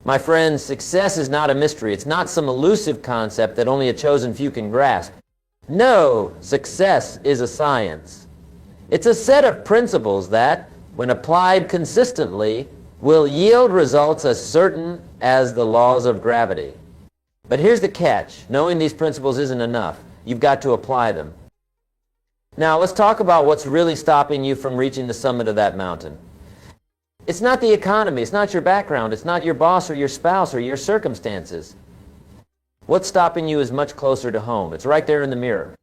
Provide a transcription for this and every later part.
My friends, success is not a mystery. It's not some elusive concept that only a chosen few can grasp. No, success is a science. It's a set of principles that, when applied consistently, will yield results as certain as the laws of gravity. But here's the catch. Knowing these principles isn't enough. You've got to apply them. Now, let's talk about what's really stopping you from reaching the summit of that mountain. It's not the economy. It's not your background. It's not your boss or your spouse or your circumstances. What's stopping you is much closer to home. It's right there in the mirror.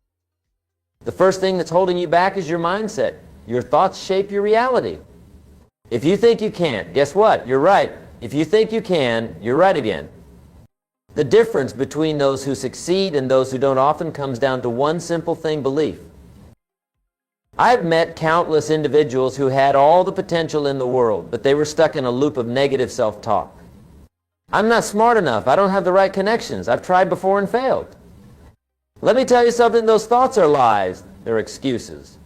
The first thing that's holding you back is your mindset. Your thoughts shape your reality. If you think you can't, guess what? You're right. If you think you can, you're right again. The difference between those who succeed and those who don't often comes down to one simple thing: belief. I've met countless individuals who had all the potential in the world, but they were stuck in a loop of negative self-talk. I'm not smart enough. I don't have the right connections. I've tried before and failed. Let me tell you something. Those thoughts are lies. They're excuses.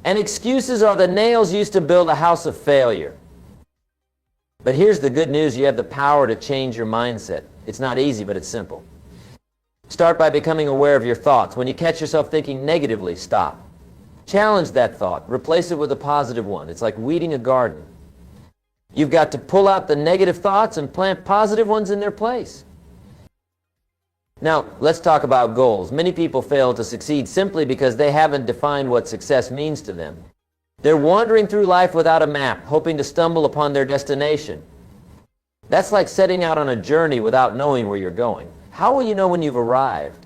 And excuses are the nails used to build a house of failure. But here's the good news. You have the power to change your mindset. It's not easy, but it's simple. Start by becoming aware of your thoughts. When you catch yourself thinking negatively, stop. Challenge that thought. Replace it with a positive one. It's like weeding a garden. You've got to pull out the negative thoughts and plant positive ones in their place. Now, let's talk about goals. Many people fail to succeed simply because they haven't defined what success means to them. They're wandering through life without a map, hoping to stumble upon their destination. That's like setting out on a journey without knowing where you're going. How will you know when you've arrived?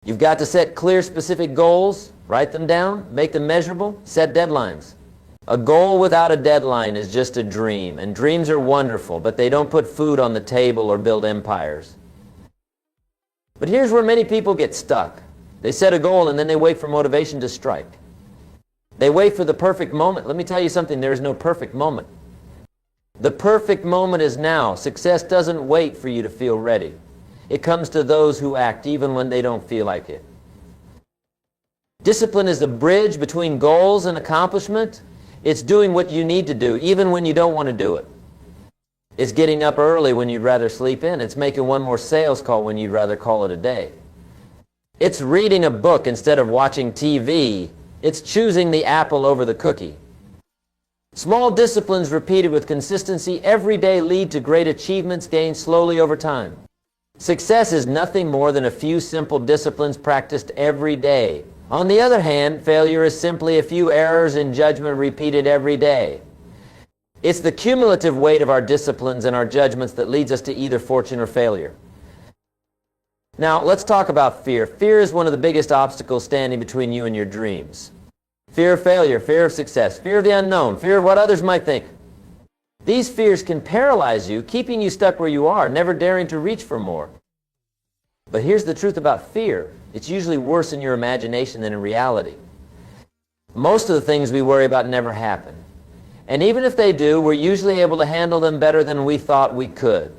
You've got to set clear, specific goals, write them down, make them measurable, set deadlines. A goal without a deadline is just a dream, and dreams are wonderful, but they don't put food on the table or build empires. But here's where many people get stuck. They set a goal and then they wait for motivation to strike. They wait for the perfect moment. Let me tell you something, there is no perfect moment. The perfect moment is now. Success doesn't wait for you to feel ready. It comes to those who act even when they don't feel like it. Discipline is the bridge between goals and accomplishment. It's doing what you need to do, even when you don't want to do it. It's getting up early when you'd rather sleep in. It's making one more sales call when you'd rather call it a day. It's reading a book instead of watching TV. It's choosing the apple over the cookie. Small disciplines repeated with consistency every day lead to great achievements gained slowly over time. Success is nothing more than a few simple disciplines practiced every day. On the other hand, failure is simply a few errors in judgment repeated every day. It's the cumulative weight of our disciplines and our judgments that leads us to either fortune or failure. Now, let's talk about fear. Fear is one of the biggest obstacles standing between you and your dreams. Fear of failure, fear of success, fear of the unknown, fear of what others might think. These fears can paralyze you, keeping you stuck where you are, never daring to reach for more. But here's the truth about fear. It's usually worse in your imagination than in reality. Most of the things we worry about never happen. And even if they do, we're usually able to handle them better than we thought we could.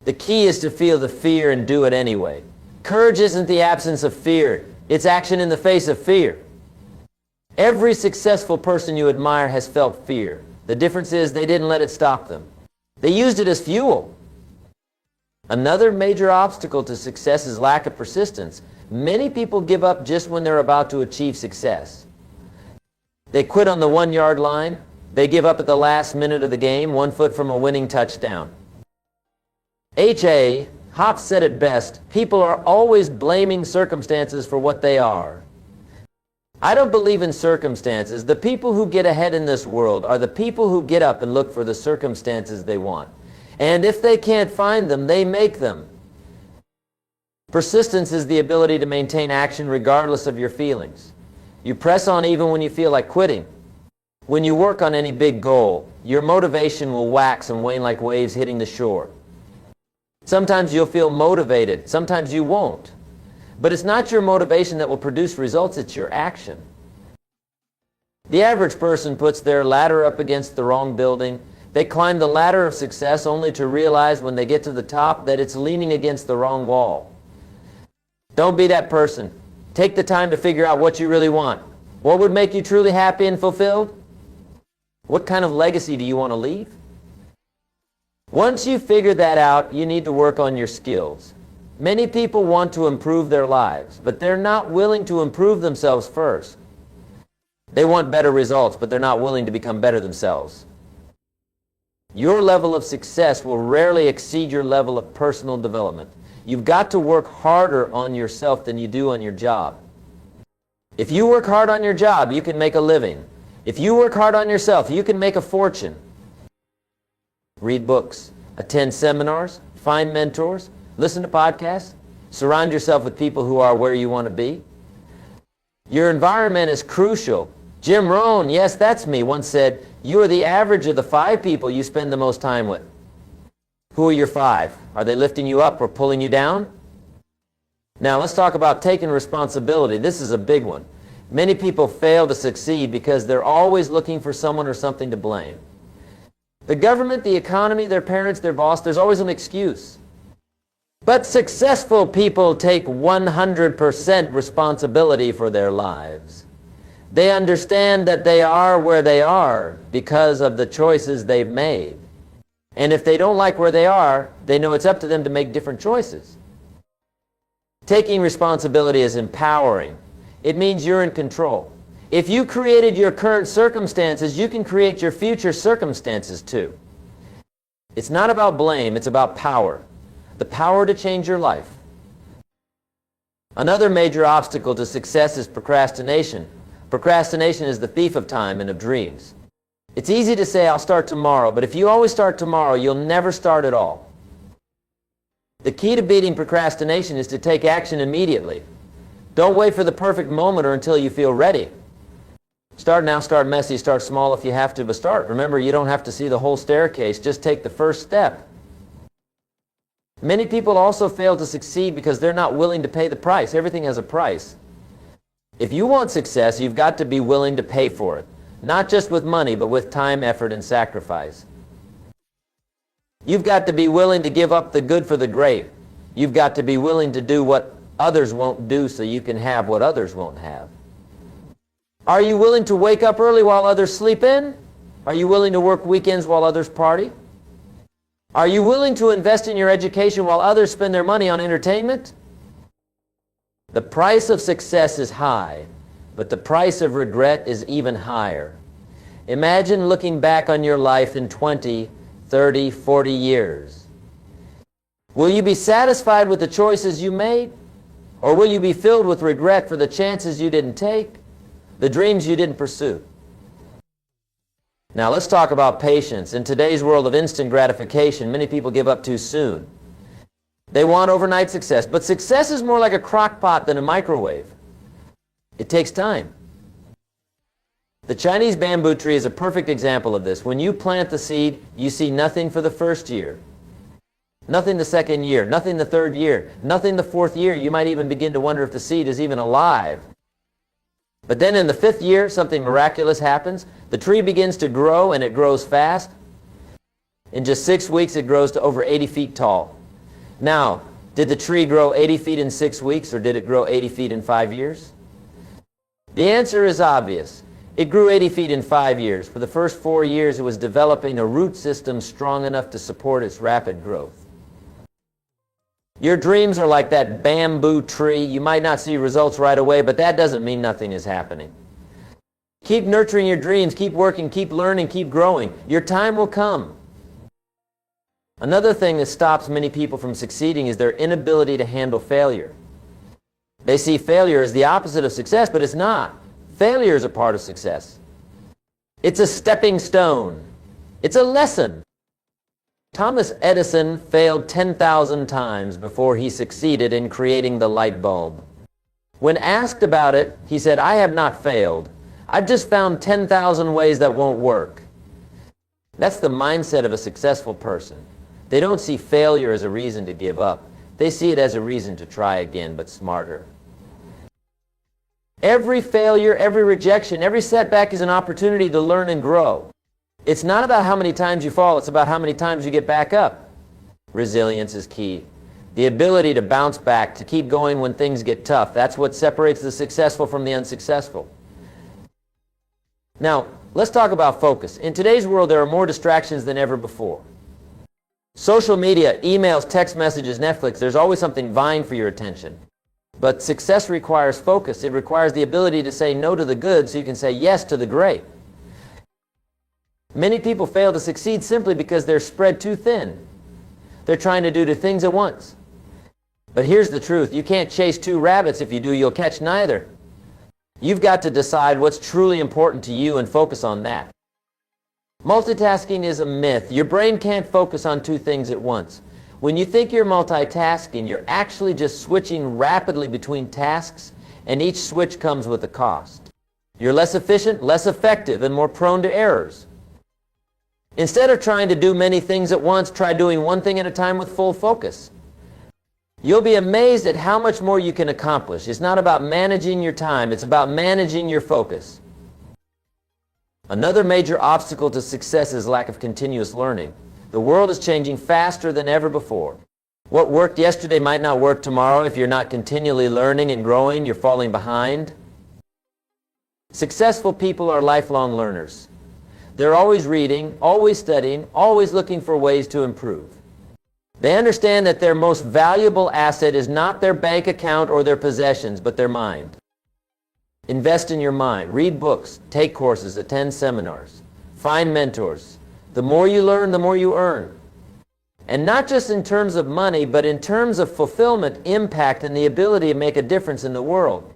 The key is to feel the fear and do it anyway. Courage isn't the absence of fear. It's action in the face of fear. Every successful person you admire has felt fear. The difference is they didn't let it stop them. They used it as fuel. Another major obstacle to success is lack of persistence. Many people give up just when they're about to achieve success. They quit on the 1-yard line. They give up at the last minute of the game, 1 foot from a winning touchdown. H.A. Hoppe said it best, people are always blaming circumstances for what they are. I don't believe in circumstances. The people who get ahead in this world are the people who get up and look for the circumstances they want. And if they can't find them, they make them. Persistence is the ability to maintain action regardless of your feelings. You press on even when you feel like quitting. When you work on any big goal, your motivation will wax and wane like waves hitting the shore. Sometimes you'll feel motivated, sometimes you won't. But it's not your motivation that will produce results, it's your action. The average person puts their ladder up against the wrong building. They climb the ladder of success only to realize when they get to the top that it's leaning against the wrong wall. Don't be that person. Take the time to figure out what you really want. What would make you truly happy and fulfilled? What kind of legacy do you want to leave? Once you figure that out, you need to work on your skills. Many people want to improve their lives, but they're not willing to improve themselves first. They want better results, but they're not willing to become better themselves. Your level of success will rarely exceed your level of personal development. You've got to work harder on yourself than you do on your job. If you work hard on your job, you can make a living. If you work hard on yourself, you can make a fortune. Read books, attend seminars, find mentors, listen to podcasts, surround yourself with people who are where you want to be. Your environment is crucial. Jim Rohn, yes, that's me, once said, you are the average of the 5 people you spend the most time with. Who are your 5? Are they lifting you up or pulling you down? Now let's talk about taking responsibility. This is a big one. Many people fail to succeed because they're always looking for someone or something to blame. The government, the economy, their parents, their boss, there's always an excuse. But successful people take 100% responsibility for their lives. They understand that they are where they are because of the choices they've made. And if they don't like where they are, they know it's up to them to make different choices. Taking responsibility is empowering. It means you're in control. If you created your current circumstances, you can create your future circumstances too. It's not about blame, it's about power. The power to change your life. Another major obstacle to success is procrastination. Procrastination is the thief of time and of dreams. It's easy to say, I'll start tomorrow, but if you always start tomorrow, you'll never start at all. The key to beating procrastination is to take action immediately. Don't wait for the perfect moment or until you feel ready. Start now, start messy, start small if you have to, but start. Remember, you don't have to see the whole staircase, just take the first step. Many people also fail to succeed because they're not willing to pay the price. Everything has a price. If you want success, you've got to be willing to pay for it. Not just with money, but with time, effort, and sacrifice. You've got to be willing to give up the good for the great. You've got to be willing to do what others won't do so you can have what others won't have. Are you willing to wake up early while others sleep in? Are you willing to work weekends while others party? Are you willing to invest in your education while others spend their money on entertainment? The price of success is high, but the price of regret is even higher. Imagine looking back on your life in 20, 30, 40 years. Will you be satisfied with the choices you made? Or will you be filled with regret for the chances you didn't take, the dreams you didn't pursue? Now let's talk about patience. In today's world of instant gratification, many people give up too soon. They want overnight success, but success is more like a crock pot than a microwave. It takes time. The Chinese bamboo tree is a perfect example of this. When you plant the seed, you see nothing for the first year, nothing the second year, nothing the third year, nothing the fourth year. You might even begin to wonder if the seed is even alive. But then in the 5th year, something miraculous happens. The tree begins to grow, and it grows fast. In just 6 weeks, it grows to over 80 feet tall. Now, did the tree grow 80 feet in 6 weeks, or did it grow 80 feet in 5 years? The answer is obvious. It grew 80 feet in 5 years. For the first 4 years, it was developing a root system strong enough to support its rapid growth. Your dreams are like that bamboo tree. You might not see results right away, but that doesn't mean nothing is happening. Keep nurturing your dreams, keep working, keep learning, keep growing. Your time will come. Another thing that stops many people from succeeding is their inability to handle failure. They see failure as the opposite of success, but it's not. Failure is a part of success. It's a stepping stone. It's a lesson. Thomas Edison failed 10,000 times before he succeeded in creating the light bulb. When asked about it, he said, "I have not failed. I've just found 10,000 ways that won't work." That's the mindset of a successful person. They don't see failure as a reason to give up. They see it as a reason to try again, but smarter. Every failure, every rejection, every setback is an opportunity to learn and grow. It's not about how many times you fall, it's about how many times you get back up. Resilience is key. The ability to bounce back, to keep going when things get tough. That's what separates the successful from the unsuccessful. Now, let's talk about focus. In today's world, there are more distractions than ever before. Social media, emails, text messages, Netflix, there's always something vying for your attention. But success requires focus. It requires the ability to say no to the good so you can say yes to the great. Many people fail to succeed simply because they're spread too thin. They're trying to do two things at once. But here's the truth. You can't chase two rabbits. If you do, you'll catch neither. You've got to decide what's truly important to you and focus on that. Multitasking is a myth. Your brain can't focus on two things at once. When you think you're multitasking, you're actually just switching rapidly between tasks, and each switch comes with a cost. You're less efficient, less effective, and more prone to errors. Instead of trying to do many things at once, try doing one thing at a time with full focus. You'll be amazed at how much more you can accomplish. It's not about managing your time, it's about managing your focus. Another major obstacle to success is lack of continuous learning. The world is changing faster than ever before. What worked yesterday might not work tomorrow. If you're not continually learning and growing, you're falling behind. Successful people are lifelong learners. They're always reading, always studying, always looking for ways to improve. They understand that their most valuable asset is not their bank account or their possessions, but their mind. Invest in your mind. Read books, take courses, attend seminars, find mentors. The more you learn, the more you earn. And not just in terms of money, but in terms of fulfillment, impact, and the ability to make a difference in the world.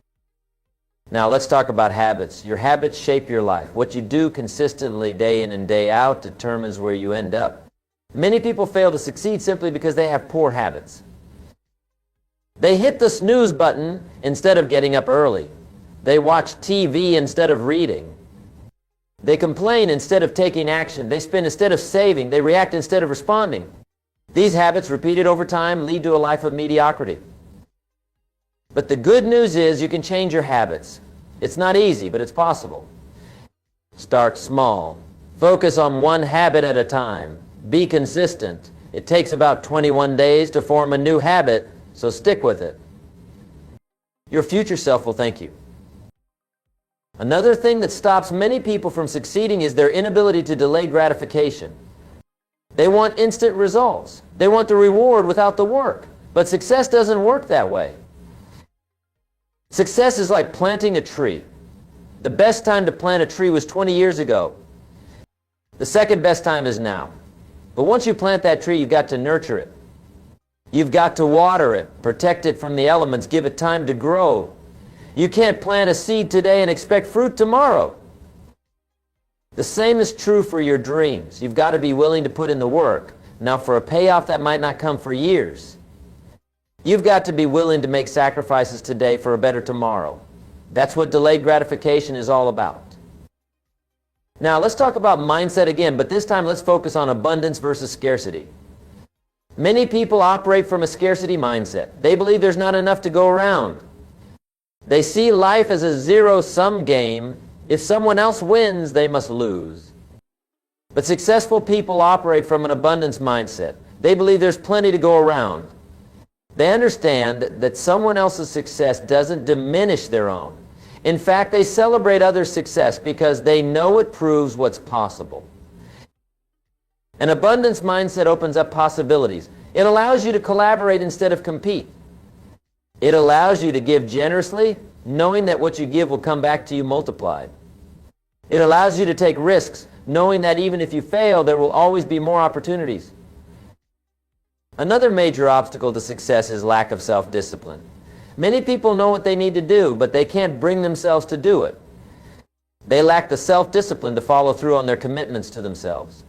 Now let's talk about habits. Your habits shape your life. What you do consistently day in and day out determines where you end up. Many people fail to succeed simply because they have poor habits. They hit the snooze button instead of getting up early. They watch TV instead of reading. They complain instead of taking action. They spend instead of saving. They react instead of responding. These habits, repeated over time, lead to a life of mediocrity. But the good news is you can change your habits. It's not easy, but it's possible. Start small. Focus on one habit at a time. Be consistent. It takes about 21 days to form a new habit, so stick with it. Your future self will thank you. Another thing that stops many people from succeeding is their inability to delay gratification. They want instant results. They want the reward without the work. But success doesn't work that way. Success is like planting a tree. The best time to plant a tree was 20 years ago. The second best time is now. But once you plant that tree, you've got to nurture it. You've got to water it, protect it from the elements, give it time to grow. You can't plant a seed today and expect fruit tomorrow. The same is true for your dreams. You've got to be willing to put in the work. Now, for a payoff that might not come for years, you've got to be willing to make sacrifices today for a better tomorrow. That's what delayed gratification is all about. Now, let's talk about mindset again, but this time let's focus on abundance versus scarcity. Many people operate from a scarcity mindset. They believe there's not enough to go around. They see life as a zero-sum game. If someone else wins, they must lose. But successful people operate from an abundance mindset. They believe there's plenty to go around. They understand that someone else's success doesn't diminish their own. In fact, they celebrate others' success because they know it proves what's possible. An abundance mindset opens up possibilities. It allows you to collaborate instead of compete. It allows you to give generously, knowing that what you give will come back to you multiplied. It allows you to take risks, knowing that even if you fail, there will always be more opportunities. Another major obstacle to success is lack of self-discipline. Many people know what they need to do, but they can't bring themselves to do it. They lack the self-discipline to follow through on their commitments to themselves.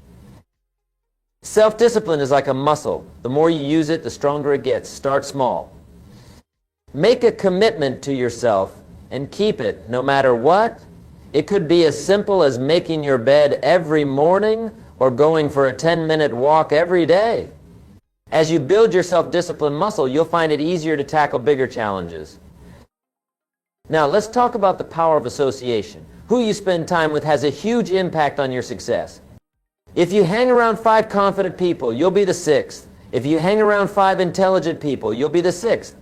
Self-discipline is like a muscle. The more you use it, the stronger it gets. Start small. Make a commitment to yourself and keep it no matter what. It could be as simple as making your bed every morning or going for a 10-minute walk every day. As you build your self-discipline muscle, you'll find it easier to tackle bigger challenges. Now, let's talk about the power of association. Who you spend time with has a huge impact on your success. If you hang around 5 confident people, you'll be the 6th. If you hang around 5 intelligent people, you'll be the 6th.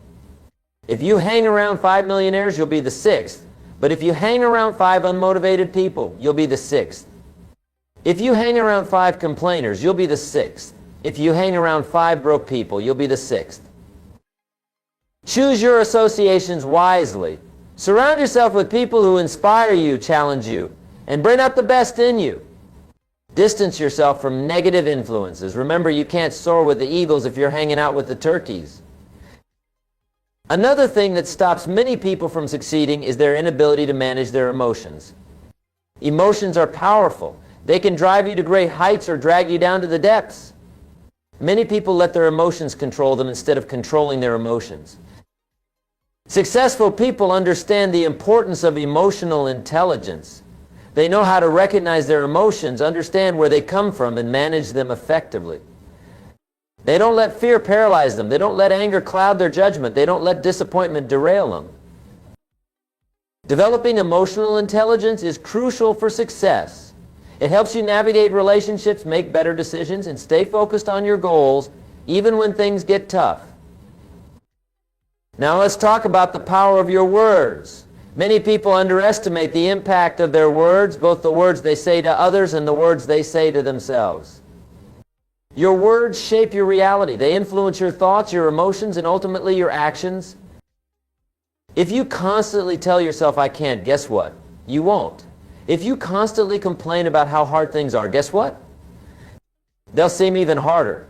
If you hang around 5 millionaires, you'll be the 6th. But if you hang around 5 unmotivated people, you'll be the 6th. If you hang around 5 complainers, you'll be the 6th. If you hang around 5 broke people, you'll be the 6th. Choose your associations wisely. Surround yourself with people who inspire you, challenge you, and bring out the best in you. Distance yourself from negative influences. Remember, you can't soar with the eagles if you're hanging out with the turkeys. Another thing that stops many people from succeeding is their inability to manage their emotions. Emotions are powerful. They can drive you to great heights or drag you down to the depths. Many people let their emotions control them instead of controlling their emotions. Successful people understand the importance of emotional intelligence. They know how to recognize their emotions, understand where they come from, and manage them effectively. They don't let fear paralyze them. They don't let anger cloud their judgment. They don't let disappointment derail them. Developing emotional intelligence is crucial for success. It helps you navigate relationships, make better decisions, and stay focused on your goals, even when things get tough. Now let's talk about the power of your words. Many people underestimate the impact of their words, both the words they say to others and the words they say to themselves. Your words shape your reality. They influence your thoughts, your emotions, and ultimately your actions. If you constantly tell yourself, I can't, guess what? You won't. If you constantly complain about how hard things are, guess what? They'll seem even harder.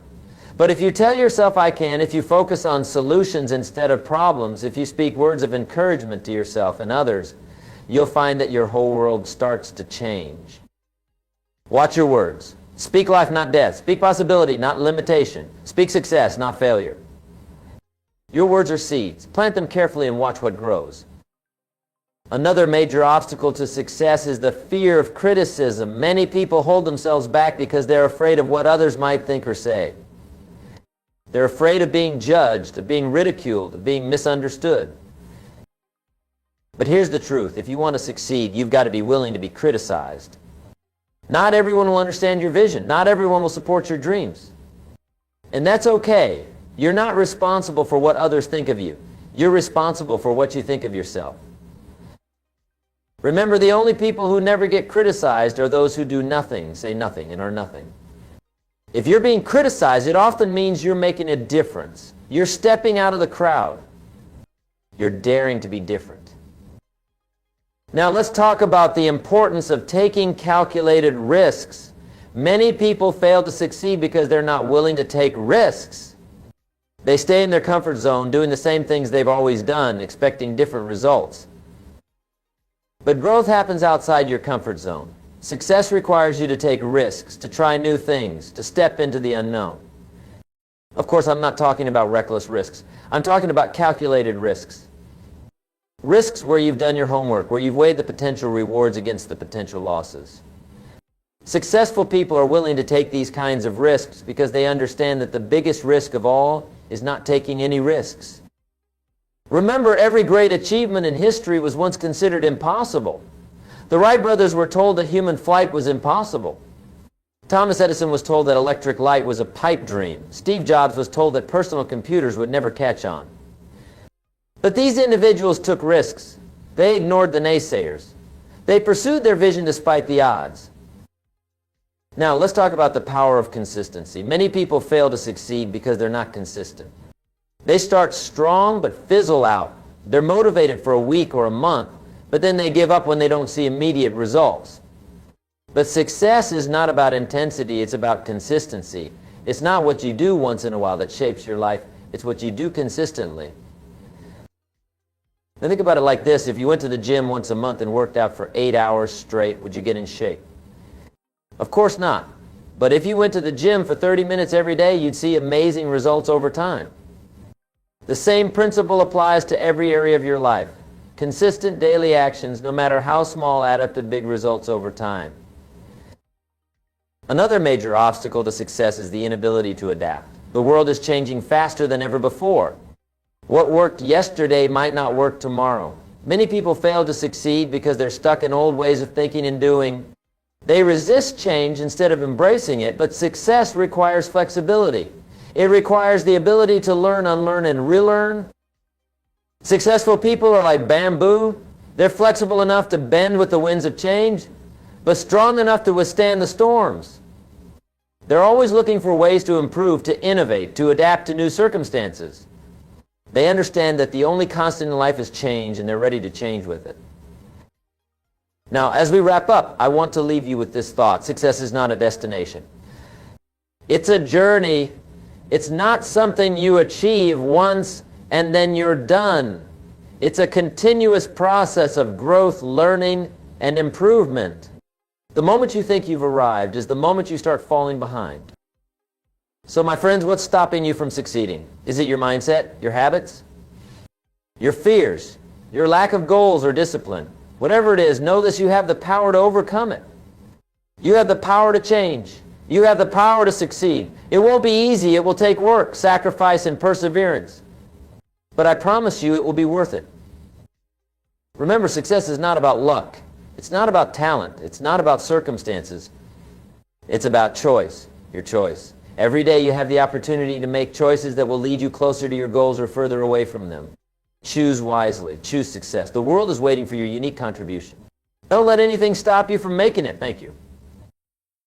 But if you tell yourself, I can, if you focus on solutions instead of problems, if you speak words of encouragement to yourself and others, you'll find that your whole world starts to change. Watch your words. Speak life, not death. Speak possibility, not limitation. Speak success, not failure. Your words are seeds. Plant them carefully and watch what grows. Another major obstacle to success is the fear of criticism. Many people hold themselves back because they're afraid of what others might think or say. They're afraid of being judged, of being ridiculed, of being misunderstood. But here's the truth. If you want to succeed, you've got to be willing to be criticized. Not everyone will understand your vision. Not everyone will support your dreams. And that's okay. You're not responsible for what others think of you. You're responsible for what you think of yourself. Remember, the only people who never get criticized are those who do nothing, say nothing, and are nothing. If you're being criticized, it often means you're making a difference. You're stepping out of the crowd. You're daring to be different. Now let's talk about the importance of taking calculated risks. Many people fail to succeed because they're not willing to take risks. They stay in their comfort zone, doing the same things they've always done, expecting different results. But growth happens outside your comfort zone. Success requires you to take risks, to try new things, to step into the unknown. Of course, I'm not talking about reckless risks. I'm talking about calculated risks. Risks where you've done your homework, where you've weighed the potential rewards against the potential losses. Successful people are willing to take these kinds of risks because they understand that the biggest risk of all is not taking any risks. Remember, every great achievement in history was once considered impossible. The Wright brothers were told that human flight was impossible. Thomas Edison was told that electric light was a pipe dream. Steve Jobs was told that personal computers would never catch on. But these individuals took risks. They ignored the naysayers. They pursued their vision despite the odds. Now, let's talk about the power of consistency. Many people fail to succeed because they're not consistent. They start strong but fizzle out. They're motivated for a week or a month, but then they give up when they don't see immediate results. But success is not about intensity, it's about consistency. It's not what you do once in a while that shapes your life, it's what you do consistently. Now think about it like this. If you went to the gym once a month and worked out for 8 hours straight, would you get in shape? Of course not. But if you went to the gym for 30 minutes every day, you'd see amazing results over time. The same principle applies to every area of your life. Consistent daily actions, no matter how small, add up to big results over time. Another major obstacle to success is the inability to adapt. The world is changing faster than ever before. What worked yesterday might not work tomorrow. Many people fail to succeed because they're stuck in old ways of thinking and doing. They resist change instead of embracing it, but success requires flexibility. It requires the ability to learn, unlearn, and relearn. Successful people are like bamboo. They're flexible enough to bend with the winds of change, but strong enough to withstand the storms. They're always looking for ways to improve, to innovate, to adapt to new circumstances. They understand that the only constant in life is change, and they're ready to change with it. Now, as we wrap up, I want to leave you with this thought. Success is not a destination. It's a journey. It's not something you achieve once and then you're done. It's a continuous process of growth, learning, and improvement. The moment you think you've arrived is the moment you start falling behind. So my friends, what's stopping you from succeeding? Is it your mindset, your habits, your fears, your lack of goals or discipline? Whatever it is, know that you have the power to overcome it. You have the power to change. You have the power to succeed. It won't be easy. It will take work, sacrifice, and perseverance. But I promise you it will be worth it. Remember, success is not about luck. It's not about talent. It's not about circumstances. It's about choice, your choice. Every day you have the opportunity to make choices that will lead you closer to your goals or further away from them. Choose wisely. Choose success. The world is waiting for your unique contribution. Don't let anything stop you from making it. Thank you.